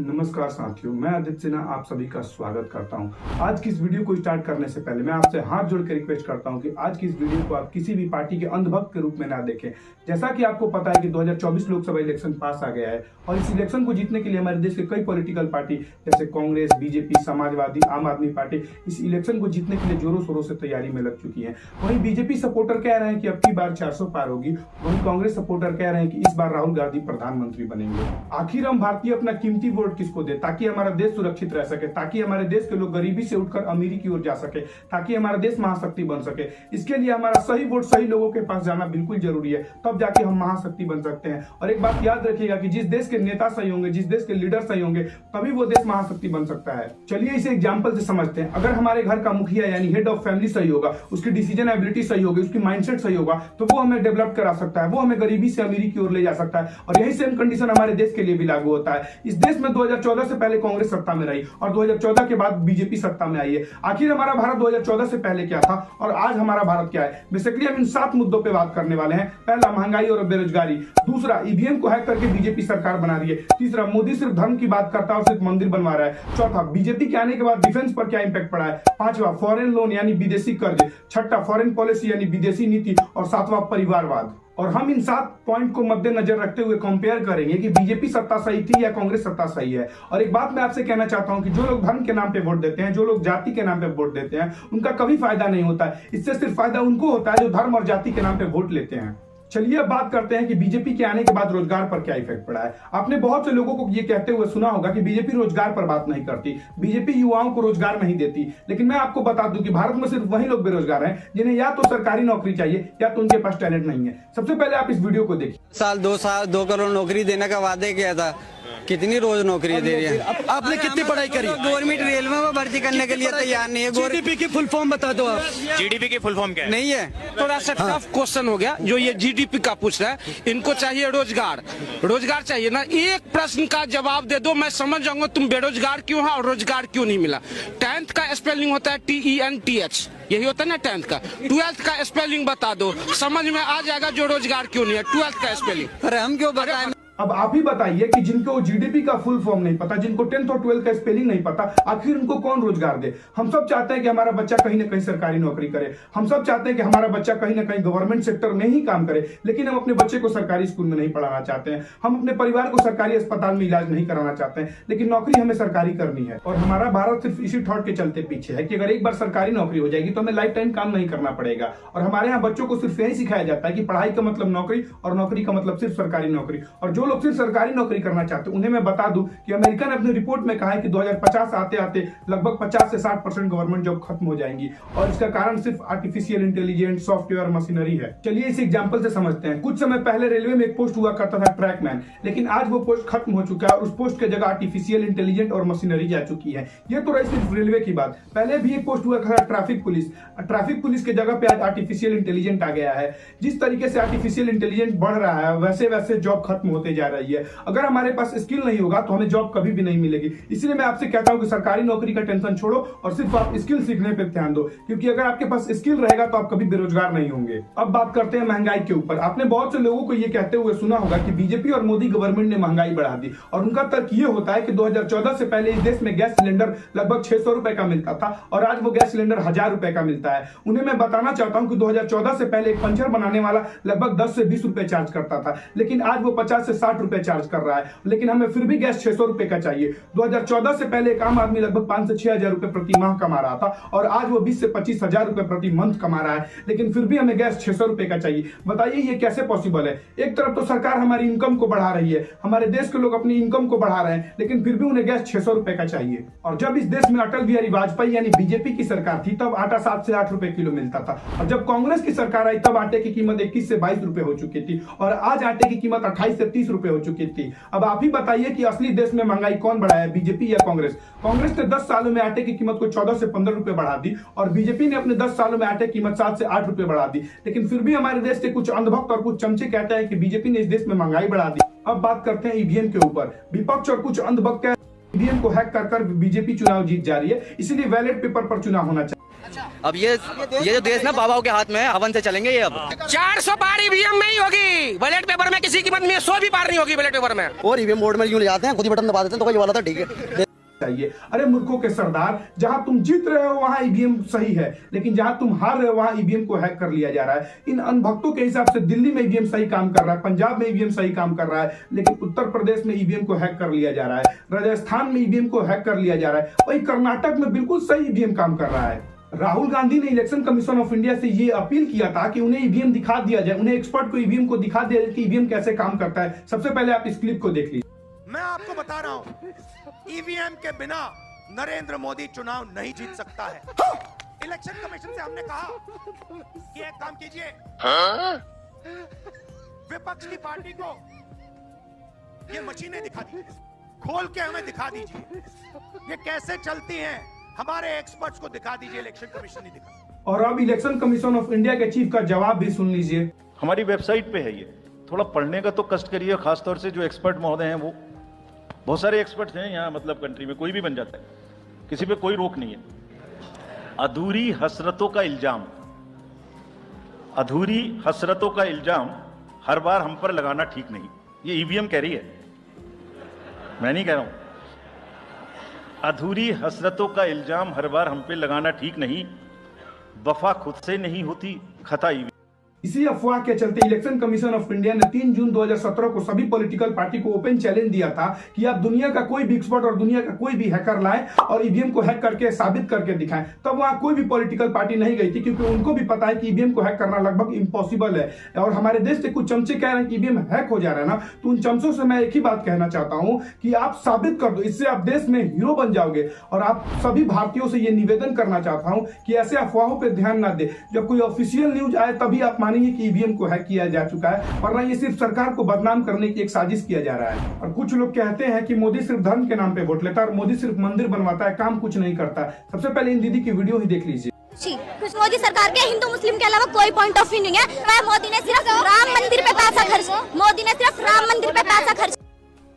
नमस्कार साथियों, मैं आदित्य सिन्हा आप सभी का स्वागत करता हूं। आज की इस वीडियो को स्टार्ट करने से पहले मैं आपसे हाथ जोड़ के रिक्वेस्ट करता हूं कि आज की इस वीडियो को आप किसी भी पार्टी के अंधभक्त के रूप में ना देखें। जैसा कि आपको पता है कि 2024 लोकसभा इलेक्शन पास आ गया है और इस इलेक्शन को जीतने के लिए हमारे देश के कई पॉलिटिकल पार्टी जैसे कांग्रेस, बीजेपी, समाजवादी, आम आदमी पार्टी इस इलेक्शन को जीतने के लिए जोरों शोरों से तैयारी में लग चुकी है। वहीं बीजेपी सपोर्टर कह रहे हैं कि अब की बार 400 पार होगी, वहीं कांग्रेस सपोर्टर कह रहे हैं कि इस बार राहुल गांधी प्रधानमंत्री बनेंगे। आखिर हम भारतीय अपना कीमती वोट किसको दे ताकि हमारा देश सुरक्षित रह सके, ताकि हमारे देश के लोग गरीबी से उठकर अमीरी की ओर जा सके, ताकि हमारा देश महाशक्ति बन सके। इसके लिए हमारा सही वोट सही लोगों के पास जाना बिल्कुल जरूरी है, तब जाके हम महाशक्ति बन सकते हैं। और एक बात याद रखिएगा कि जिस देश के नेता सही होंगे, जिस देश के लीडर सही होंगे, तभी वो देश महाशक्ति बन सकता है। चलिए इसे एग्जाम्पल से समझते हैं। अगर हमारे घर का मुखिया यानी हेड ऑफ फैमिली सही होगा, उसकी डिसीजन एबिलिटी सही होगी, उसकी माइंडसेट सही होगा, तो वो हमें डेवलप करा सकता है, वो हमें गरीबी से अमीरी की ओर ले जा सकता है। और यही सेम कंडीशन हमारे देश के लिए भी लागू होता है। इस देश में 2014 से पहले कांग्रेस सत्ता में रही और 2014 के बाद बीजेपी सत्ता में आई है। आखिर हमारा भारत 2014 से पहले क्या था और आज हमारा भारत क्या है? बेसिकली हम इन 7 मुद्दों पे बात करने वाले हैं। पहला, महंगाई और बेरोजगारी। दूसरा, ईवीएम को हैक करके बीजेपी सरकार बना रही है। तीसरा, मोदी सिर्फ धर्म की बात करता है और सिर्फ मंदिर बनवा रहा है। चौथा, बीजेपी के आने के बाद डिफेंस पर क्या इंपैक्ट पड़ा है। पांचवा, फॉरेन लोन यानी विदेशी कर्ज। छठा, फॉरेन पॉलिसी यानी विदेशी नीति। और सातवां, परिवारवाद। और हम इन 7 पॉइंट को मद्देनजर रखते हुए कंपेयर करेंगे कि बीजेपी सत्ता सही थी या कांग्रेस सत्ता सही है। और एक बात मैं आपसे कहना चाहता हूं कि जो लोग धर्म के नाम पे वोट देते हैं, जो लोग जाति के नाम पे वोट देते हैं, उनका कभी फायदा नहीं होता है। इससे सिर्फ फायदा उनको होता है जो धर्म और जाति के नाम पे वोट लेते हैं। चलिए अब बात करते हैं कि बीजेपी के आने के बाद रोजगार पर क्या इफेक्ट पड़ा है। आपने बहुत से लोगों को ये कहते हुए सुना होगा कि बीजेपी रोजगार पर बात नहीं करती, बीजेपी युवाओं को रोजगार नहीं देती। लेकिन मैं आपको बता दूं कि भारत में सिर्फ वही लोग बेरोजगार हैं जिन्हें या तो सरकारी नौकरी चाहिए या तो उनके पास टैलेंट नहीं है। सबसे पहले आप इस वीडियो को देखिए। साल 2 करोड़ नौकरी देने का वादे किया था, कितनी रोज नौकरी दे रही है। आपने कितनी पढ़ाई करी? गवर्नमेंट रेलवे में भर्ती करने के लिए तैयार नहीं है। जीडीपी की फुल फॉर्म बता दो आप। जीडीपी की फुल फॉर्म क्या है? नहीं है। थोड़ा सा टफ क्वेश्चन हो गया जो ये जीडीपी का पूछ रहा है। इनको चाहिए रोजगार, रोजगार चाहिए ना। एक प्रश्न का जवाब दे दो, मैं समझ जाऊंगा तुम बेरोजगार क्यों है और रोजगार क्यों नहीं मिला। 10th का स्पेलिंग होता है TENTH, यही होता है ना 10th का। 12th का स्पेलिंग बता दो, समझ में आ जाएगा जो रोजगार क्यों नहीं है। 12th का स्पेलिंग। अरे हम क्यों बताएं? अब आप ही बताइए कि जिनको जीडीपी का फुल फॉर्म नहीं पता, जिनको 10th और 12th का स्पेलिंग नहीं पता, आखिर उनको कौन रोजगार दे। हम सब चाहते हैं कि हमारा बच्चा कहीं ना कहीं सरकारी नौकरी करे, हम सब चाहते हैं कि हमारा बच्चा कहीं ना कहीं गवर्नमेंट सेक्टर में ही काम करे, लेकिन हम अपने बच्चे को सरकारी स्कूल में नहीं पढ़ाना चाहते हैं। हम अपने परिवार को सरकारी अस्पताल में इलाज नहीं कराना चाहते हैं, लेकिन नौकरी हमें सरकारी करनी है। और हमारा भारत सिर्फ इसी थॉट के चलते पीछे है कि अगर एक बार सरकारी नौकरी हो जाएगी तो हमें लाइफ टाइम काम नहीं करना पड़ेगा। और हमारे यहाँ बच्चों को सिर्फ यही सिखाया जाता है कि पढ़ाई का मतलब नौकरी और नौकरी का मतलब सिर्फ सरकारी नौकरी। और जो लोग सिर्फ सरकारी नौकरी करना चाहते हैं उन्हें मैं बता दूं कि अमेरिका ने अपनी रिपोर्ट में कहा है कि 2050 आते आते लगभग 50 से 60% गवर्नमेंट जॉब खत्म हो जाएंगी। और इसका कारण सिर्फ आर्टिफिशियल इंटेलिजेंस, सॉफ्टवेयर, मशीनरी है। चलिए इस एग्जांपल से समझते हैं। कुछ समय पहले रेलवे में एक पोस्ट हुआ करता था ट्रैकमैन, लेकिन आज वो पोस्ट खत्म हो चुका है और उस पोस्ट की जगह आर्टिफिशियल इंटेलिजेंस और मशीनरी आ चुकी है। ये तो रही सिर्फ रेलवे की बात। पहले भी एक पोस्ट हुआ था ट्रैफिक पुलिस, ट्रैफिक पुलिस के जगह पे आज आर्टिफिशियल इंटेलिजेंस आ गया है। जिस तरीके से आर्टिफिशियल इंटेलिजेंस बढ़ रहा है वैसे वैसे जॉब खत्म होते जा रही है। अगर हमारे पास स्किल नहीं होगा तो हमें जॉब कभी भी नहीं मिलेगी। इसलिए मैं आपसे कहता हूं कि सरकारी नौकरी का टेंशन छोड़ो और सिर्फ आप स्किल सीखने पे ध्यान दो, क्योंकि अगर आपके पास स्किल रहेगा तो आप कभी बेरोजगार नहीं होंगे। अब बात करते हैं महंगाई के ऊपर। आपने बहुत से लोगों को यह कहते हुए सुना होगा कि बीजेपी और मोदी गवर्नमेंट ने महंगाई बढ़ा दी, और उनका तर्क यह होता है कि 2014 से पहले इस देश में गैस सिलेंडर लगभग 600 रुपए का मिलता था और आज वो गैस सिलेंडर 1000 रुपए का मिलता है। उन्हें मैं बताना चाहता हूं कि 2014 से पहले एक पंचर बनाने वाला लगभग 10 से 20 रुपए चार्ज करता था, लेकिन आज वो 50 से 60 रुपए चार्ज कर रहा है। लेकिन हमें फिर भी गैस 600 रुपए का चाहिए। 2014 से पहले एक आम आदमी लगभग 5 से 6 हजार रुपए प्रति माह कमा रहा था और आज वो 20 से 25 हजार रुपए प्रति मंथ कमा रहा है, लेकिन फिर भी हमें गैस 600 रुपए का चाहिए। बताइए ये कैसे पॉसिबल है? एक तरफ तो सरकार हमारी इनकम को बढ़ा रही है, हमारे देश के लोग अपनी इनकम को बढ़ा रहे हैं, लेकिन फिर भी उन्हें गैस 600 रुपए का चाहिए। और जब इस देश में अटल बिहारी वाजपेयी यानी बीजेपी की सरकार थी तब आटा 7 से 8 रुपए किलो मिलता था, और जब कांग्रेस की सरकार आई तब आटे की कीमत 21 से 22 रुपए हो चुकी थी और आज आटे की कीमत 28 से 30 रुपए हो चुकी थी। अब आप ही बताइए कि असली देश में महंगाई कौन बढ़ाया, बीजेपी या कांग्रेस? कांग्रेस ने 10 सालों में आटे की कीमत को 14 से 15 रुपए बढ़ा दी और बीजेपी ने अपने 10 सालों में आटे की कीमत 7 से 8 रुपए बढ़ा दी। लेकिन फिर भी हमारे देश के कुछ अंधभक्त और कुछ चमचे कहते हैं कि बीजेपी ने इस देश में महंगाई बढ़ा दी। अब बात करते हैं ईवीएम के ऊपर। विपक्ष और कुछ अंधभक्त ईवीएम को हैक कर बीजेपी चुनाव जीत जा रही है, इसलिए बैलेट पेपर पर चुनाव होना चाहिए। अब ये जो देश ना बाबाओं के हाथ में है, हवन से चलेंगे ये। अब 400 पार ईवीएम में ही होगी, बैलेट पेपर में किसी कीमत में 100 भी पार नहीं होगी बैलेट पेपर में। और ईवीएम बोर्ड में क्यों ले जाते हैं, खुद ही बटन दबा देते हैं, तो ये वाला था ठीक है। चाहिए। अरे मूर्खों के सरदार, जहां तुम जीत रहे हो वहां ईवीएम सही है, लेकिन जहां तुम हार रहे हो वहां ईवीएम को हैक कर लिया जा रहा है। इन अनभक्तों के हिसाब से दिल्ली में ईवीएम सही काम कर रहा है, पंजाब में ईवीएम सही काम कर रहा है, लेकिन उत्तर प्रदेश में ईवीएम को हैक कर लिया जा रहा है, राजस्थान में ईवीएम को हैक कर लिया जा रहा है, वही कर्नाटक में बिल्कुल सही ईवीएम काम कर रहा है। राहुल गांधी ने इलेक्शन कमीशन ऑफ इंडिया से ये अपील किया था कि उन्हें ईवीएम दिखा दिया जाए, उन्हें एक्सपर्ट को ईवीएम को दिखा दिया जाए कि ईवीएम कैसे काम करता है। सबसे पहले आप इस क्लिप को देख लीजिए। मैं आपको बता रहा हूं, ईवीएम के बिना नरेंद्र मोदी चुनाव नहीं जीत सकता है। इलेक्शन कमीशन से हमने कहा कि एक काम कीजिए, विपक्ष की पार्टी को ये मशीनें दिखा दीजिए, खोल के हमें दिखा दीजिए ये कैसे चलती हैं, हमारे एक्सपर्ट्स को दिखा दीजिए, इलेक्शन कमीशन नहीं दिखा। और अब इलेक्शन कमीशन ऑफ इंडिया के चीफ का जवाब भी सुन लीजिए। हमारी वेबसाइट पे है ये, थोड़ा पढ़ने का तो कष्ट करिए, खासतौर से जो एक्सपर्ट महोदय हैं, वो बहुत सारे एक्सपर्ट्स हैं यहाँ, मतलब कंट्री में कोई भी बन जाता है, किसी पे कोई रोक नहीं है। अधूरी हसरतों का इल्जाम, अधूरी हसरतों का इल्जाम हर बार हम पर लगाना ठीक नहीं। ये ईवीएम कह रही है, मैं नहीं कह रहा हूं। अधूरी हसरतों का इल्जाम हर बार हम पे लगाना ठीक नहीं, वफा खुद से नहीं होती, खता ईवीएम। इसी अफवाह के चलते इलेक्शन कमीशन ऑफ इंडिया ने 3 जून 2017 को सभी पॉलिटिकल पार्टी को ओपन चैलेंज दिया था कि आप दुनिया का कोई भी एक्सपर्ट और दुनिया का कोई भी हैकर लाएं और ईवीएम को हैक करके साबित करके दिखाएं। तब वहां कोई भी पॉलिटिकल पार्टी नहीं गई थी, क्योंकि उनको भी पता है कि ईवीएम को हैक करना लगभग इम्पॉसिबल है। और हमारे देश से कुछ चमचे कह रहे हैं कि ईवीएम हैक हो जा रहा है ना, तो उन चमचों से मैं एक ही बात कहना चाहता हूं कि आप साबित कर दो, इससे आप देश में हीरो बन जाओगे। और आप सभी भारतीयों से यह निवेदन करना चाहता हूं कि ऐसे अफवाहों पर ध्यान न दे। जब कोई ऑफिशियल न्यूज आए तभी आप मानेंगे कि ईवीएम को हैक किया जा चुका है, वरना ये सिर्फ सरकार को बदनाम करने की एक साजिश किया जा रहा है। और कुछ लोग कहते हैं कि मोदी सिर्फ धर्म के नाम पे वोट लेता है और मोदी सिर्फ मंदिर बनवाता है, काम कुछ नहीं करता। सबसे पहले इन दीदी की वीडियो ही देख लीजिए। कुछ मोदी सरकार के हिंदू मुस्लिम के अलावा कोई पॉइंट ऑफ व्यू नहीं है। मोदी ने सिर्फ राम मंदिर पे पैसा खर्च, मोदी ने सिर्फ राम मंदिर पे पैसा खर्च।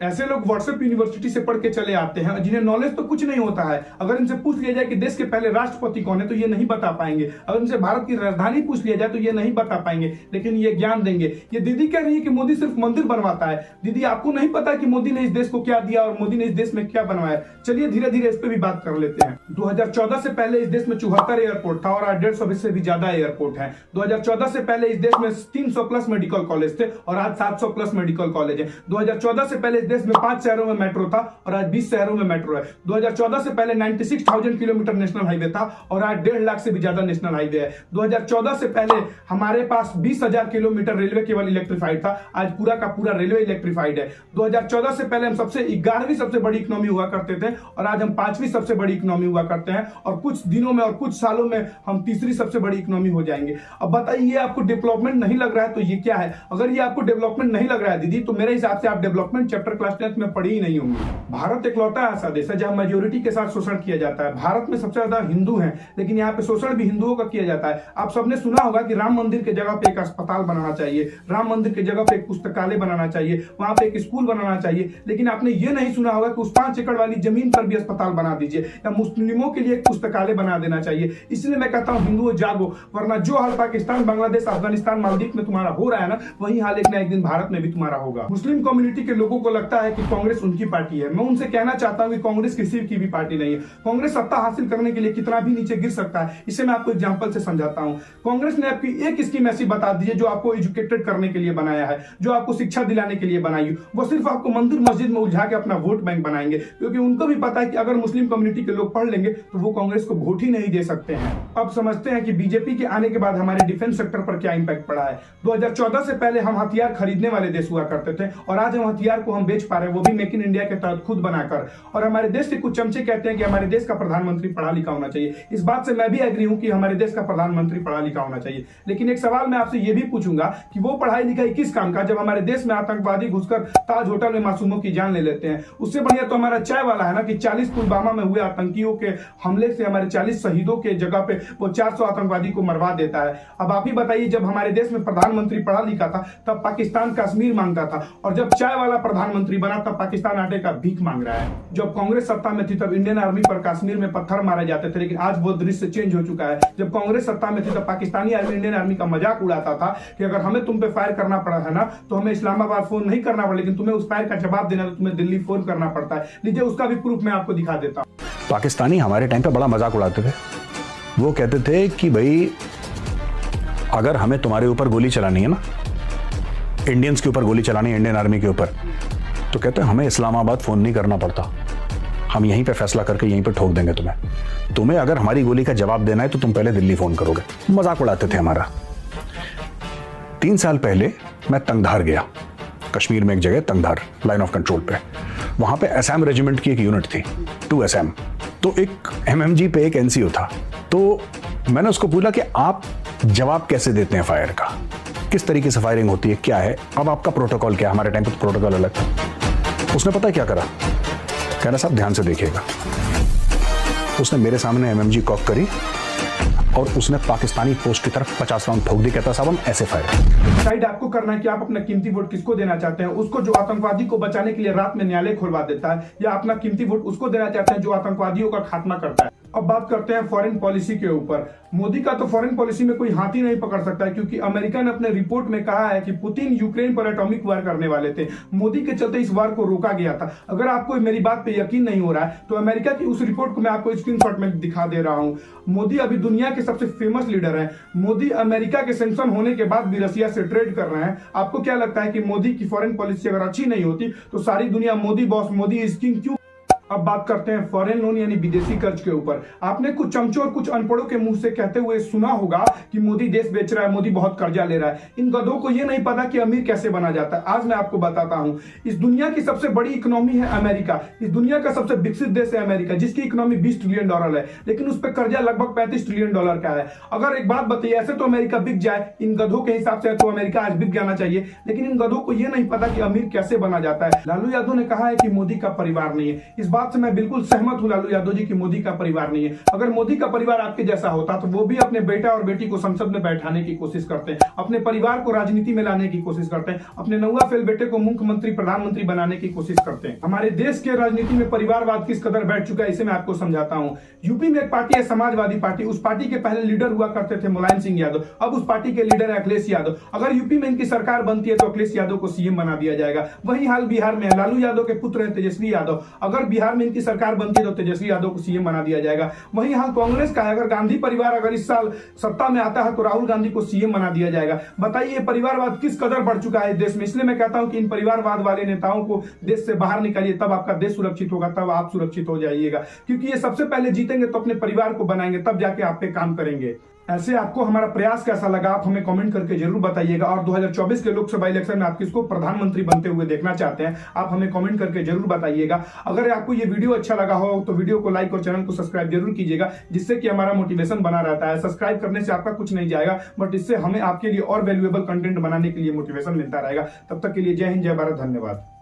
ऐसे लोग व्हाट्सएप यूनिवर्सिटी से पढ़ के चले आते हैं, जिन्हें नॉलेज तो कुछ नहीं होता है। अगर इनसे पूछ लिया जाए कि देश के पहले राष्ट्रपति कौन है तो ये नहीं बता पाएंगे। अगर इनसे भारत की राजधानी पूछ लिया जाए तो ये नहीं बता पाएंगे, लेकिन ये ज्ञान देंगे। ये दीदी कह रही है कि मोदी सिर्फ मंदिर बनवाता है। दीदी, आपको नहीं पता कि मोदी ने इस देश को क्या दिया और मोदी ने इस देश में क्या बनवाया। चलिए धीरे धीरे इस पे भी बात कर लेते हैं। 2014 से पहले इस देश में 74 एयरपोर्ट था और आज 150 से भी ज्यादा एयरपोर्ट है। 2014 से पहले इस देश में 300 प्लस मेडिकल कॉलेज थे और आज 700 प्लस मेडिकल कॉलेज है। 2014 से पहले इस देश में 5 शहरों में मेट्रो था और आज 20 शहरों में मेट्रो है। 2014 से पहले 96,000 किलोमीटर नेशनल हाईवे था और आज 1.5 लाख से भी ज्यादा नेशनल हाईवे है। 2014 से पहले हमारे पास 20,000 किलोमीटर रेलवे केवल इलेक्ट्रिफाइड था, आज पूरा का पूरा रेलवे इलेक्ट्रिफाइड है। 2014 से पहले हम 11वीं सबसे बड़ी इकोनॉमी हुआ करते थे और आज हम 5वीं सबसे बड़ी इकोनॉमी हुआ करते हैं और कुछ दिनों में और कुछ सालों में हम 3री सबसे बड़ी इकोनॉमी हो जाएंगे। अब बताइए, ये आपको डेवलपमेंट नहीं लग रहा है तो ये क्या है? अगर ये आपको डेवलपमेंट नहीं लग रहा है दीदी, तो मेरे हिसाब से आप डेवलपमेंट चैप्टर क्लास 10th में पढ़ी ही नहीं होंगी। भारत इकलौता ऐसा देश है जहां मेजोरिटी के साथ शोषण किया जाता है। भारत में सबसे ज्यादा हिंदू हैं, लेकिन यहाँ पे शोषण भी हिंदुओं का किया जाता है। आप सबने सुना होगा कि राम मंदिर के जगह पे एक अस्पताल बनाना चाहिए, राम मंदिर के जगह पे एक पुस्तकालय बनाना चाहिए, वहां पे एक स्कूल बनाना चाहिए, लेकिन आपने ये नहीं सुना होगा कि उस 5 एकड़ वाली जमीन पर भी अस्पताल बना दीजिए या मुस्लिमों के लिए एक पुस्तकालय बना देना चाहिए। इसलिए मैं कहता हूँ हिंदुओं जागो, वरना जो हाल पाकिस्तान, बांग्लादेश, अफगानिस्तान, मालदीव में तुम्हारा हो रहा है ना, वही हाल एक ना एक दिन भारत में भी तुम्हारा होगा। मुस्लिम कम्युनिटी के लोगों को लगता है कि कांग्रेस उनकी पार्टी है। मैं उनसे कहना चाहता हूं कि कांग्रेस किसी की भी पार्टी नहीं है। कांग्रेस सत्ता हासिल करने के लिए कितना भी नीचे गिर सकता है, इसे मैं आपको एग्जांपल से समझाता हूं। कांग्रेस ने आपकी एक स्कीम ऐसी बता दी है जो आपको एजुकेटेड करने के लिए बनाया है, जो आपको शिक्षा दिलाने के लिए बनाई, वो सिर्फ आपको मंदिर मस्जिद में उलझा के अपना वोट बैंक बनाएंगे, क्योंकि उनको भी पता है कि अगर मुस्लिम कम्युनिटी के लोग पढ़ लेंगे तो वो कांग्रेस को वोट ही नहीं दे सकते हैं। अब समझते हैं कि बीजेपी के आने के बाद हमारे डिफेंस सेक्टर पर क्या इंपैक्ट पड़ा है। 2014 से पहले हम हथियार खरीदने वाले देश हुआ करते थे और आज हम हथियार को हम बेच पा रहे हैं, वो भी मेक इन इंडिया के तहत खुद बनाकर। और हमारे देश के कुछ चमचे कहते हैं कि हमारे देश का प्रधानमंत्री पढ़ा लिखा होना चाहिए। इस बात से मैं भी एग्री हूं कि हमारे देश का प्रधानमंत्री पढ़ा लिखा होना चाहिए, लेकिन एक सवाल मैं आपसे यह भी पूछूंगा कि वो पढ़ाई लिखाई किस काम का, जब हमारे देश में आतंकवादी घुसकर ताज होटल में मासूमों की जान ले लेते हैं। उससे बढ़िया तो हमारा चाय वाला है ना, कि 40 पुलवामा में हुए आतंकियों के के हमले से हमारे 40 शहीदों के जगह पे वो 400 आतंकवादी को मरवा देता है। अब आप ही बताइए, जब हमारे देश में प्रधानमंत्री पढ़ा लिखा था तब पाकिस्तान कश्मीर मांगता था, और जब चाय वाला प्रधानमंत्री बना तब पाकिस्तान आटे का भीख मांग रहा है। जब कांग्रेस सत्ता में थी तब इंडियन आर्मी पर कश्मीर में पत्थर मारे जाते थे, लेकिन आज वो दृश्य चेंज हो चुका है। जब कांग्रेस सत्ता में थी तब पाकिस्तानी आर्मी इंडियन आर्मी का मजाक उड़ाता था कि अगर हमें तुम पे फायर करना पड़ा है ना तो हमें इस्लामाबाद फोन नहीं करना पड़ा, लेकिन तुम्हें उस फायर का जवाब देना तो तुम्हें दिल्ली फोन करना पड़ता है। लीजिए उसका भी प्रूफ मैं आपको दिखा देता हूं। पाकिस्तानी हमारे टाइम पे बड़ा मजाक उड़ाते थे। वो कहते थे कि भाई अगर हमें तुम्हारे ऊपर गोली चलानी है ना, इंडियंस के ऊपर गोली चलानी है, इंडियन आर्मी के ऊपर, तो कहते हैं हमें इस्लामाबाद फोन नहीं करना पड़ता, हम यहीं पे फैसला करके यहीं पे ठोक देंगे तुम्हें अगर हमारी गोली का जवाब देना है तो तुम पहले दिल्ली फोन करोगे। मजाक उड़ाते थे हमारा। 3 साल पहले मैं तंगधार गया, कश्मीर में एक जगह तंगधार लाइन ऑफ कंट्रोल पे, वहां पे असम रेजिमेंट की एक यूनिट थी 2 असम, तो एक एमएमजी पे एक एनसीओ था। तो मैंने उसको पूछा कि आप जवाब कैसे देते हैं फायर का, किस तरीके से फायरिंग होती है, क्या है, अब आपका प्रोटोकॉल क्या है। हमारे टाइम पे तो प्रोटोकॉल अलग था। उसने पता है क्या करा, कह रहा साहब ध्यान से देखिएगा। उसने मेरे सामने एमएमजी कॉक करी और उसने पाकिस्तानी पोस्ट की तरफ 50 राउंड ठोक दी। कहता साहब हम ऐसे फायर। डिसाइड आपको करना है कि आप अपना कीमती वोट किसको देना चाहते हैं, उसको जो आतंकवादी को बचाने के लिए रात में न्यायालय खुलवा देता है, या अपना कीमती वोट उसको देना चाहते हैं जो आतंकवादियों का खात्मा करता है। अब बात करते हैं फॉरेन पॉलिसी के ऊपर। मोदी का तो फॉरेन पॉलिसी में कोई हाथ ही नहीं पकड़ सकता है, क्योंकि अमेरिका ने अपने रिपोर्ट में कहा है कि पुतिन यूक्रेन पर एटॉमिक वार करने वाले थे। मोदी के चलते इस वार को रोका गया था। अगर आपको मेरी बात पे यकीन नहीं हो रहा है तो अमेरिका की उस रिपोर्ट को मैं आपको स्क्रीनशॉट में दिखा दे रहा हूं। मोदी अभी दुनिया के सबसे फेमस लीडर है। मोदी अमेरिका के सैंक्शन होने के बाद भी रशिया से ट्रेड कर रहे हैं। आपको क्या लगता है कि मोदी की फॉरेन पॉलिसी अगर अच्छी नहीं होती तो सारी दुनिया Modi boss, Modi is king क्यों? अब बात करते हैं फॉरेन लोन यानी विदेशी कर्ज के ऊपर। आपने कुछ चमचों और कुछ अनपढ़ों के मुंह से कहते हुए सुना होगा कि मोदी देश बेच रहा है, मोदी बहुत कर्जा ले रहा है। इन गधों को यह नहीं पता कि अमीर कैसे बना जाता है। आज मैं आपको बताता हूं। इस दुनिया की सबसे बड़ी इकोनॉमी है अमेरिका। इस दुनिया का सबसे विकसित देश है अमेरिका, जिसकी इकोनॉमी $20 ट्रिलियन है, लेकिन उस पर कर्जा लगभग $35 ट्रिलियन का है। अगर एक बात बताइए, ऐसे तो अमेरिका बिक जाए, इन गधों के हिसाब से तो अमेरिका आज बिक जाना चाहिए, लेकिन इन गधों को यह नहीं पता कि अमीर कैसे बना जाता है। लालू यादव ने कहा है कि मोदी का परिवार नहीं है। इस बात से मैं बिल्कुल सहमत हूं लालू यादव जी की मोदी का परिवार नहीं है। अगर मोदी का परिवार आपके जैसा होता तो वो भी अपने बेटा और बेटी को संसद में बैठाने की कोशिश करते हैं, अपने परिवार को राजनीति में लाने की कोशिश करते हैं, अपने नौवा फेल बेटे को मुख्यमंत्री प्रधानमंत्री बनाने की कोशिश करते हैं। हमारे देश के राजनीति में परिवारवाद किस कदर बैठ चुका है इसे मैं आपको समझाता हूं। यूपी में एक पार्टी है समाजवादी पार्टी। उस पार्टी के पहले लीडर हुआ करते थे मुलायम सिंह यादव, अब उस पार्टी के लीडर है अखिलेश यादव। अगर यूपी में इनकी सरकार बनती है तो अखिलेश यादव को सीएम बना दिया जाएगा। वही हाल बिहार में है। लालू यादव के पुत्र है तेजस्वी यादव। अगर बिहार में इनकी सरकार बनती है तो तेजस्वी यादव को सीएम बना दिया जाएगा। वही हाल कांग्रेस का है। अगर गांधी परिवार अगर इस साल सत्ता में आता है तो राहुल गांधी को सीएम बना दिया जाएगा। बताइए परिवारवाद किस कदर बढ़ चुका है देश में। इसलिए मैं कहता हूं कि इन परिवारवाद वाले नेताओं को देश से बाहर निकालिए, तब आपका देश सुरक्षित होगा, तब आप सुरक्षित हो जाइएगा। क्योंकि ये सबसे पहले जीतेंगे तो अपने परिवार को बनाएंगे, तब जाके आप पे काम करेंगे। ऐसे आपको हमारा प्रयास कैसा लगा आप हमें कमेंट करके जरूर बताइएगा। और 2024 के लोकसभा इलेक्शन में आप किसको प्रधानमंत्री बनते हुए देखना चाहते हैं आप हमें कमेंट करके जरूर बताइएगा। अगर आपको ये वीडियो अच्छा लगा हो तो वीडियो को लाइक और चैनल को सब्सक्राइब जरूर कीजिएगा, जिससे कि हमारा मोटिवेशन बना रहता है। सब्सक्राइब करने से आपका कुछ नहीं जाएगा, बट इससे हमें आपके लिए और वैल्यूएबल कंटेंट बनाने के लिए मोटिवेशन मिलता रहेगा। तब तक के लिए जय हिंद, जय भारत, धन्यवाद।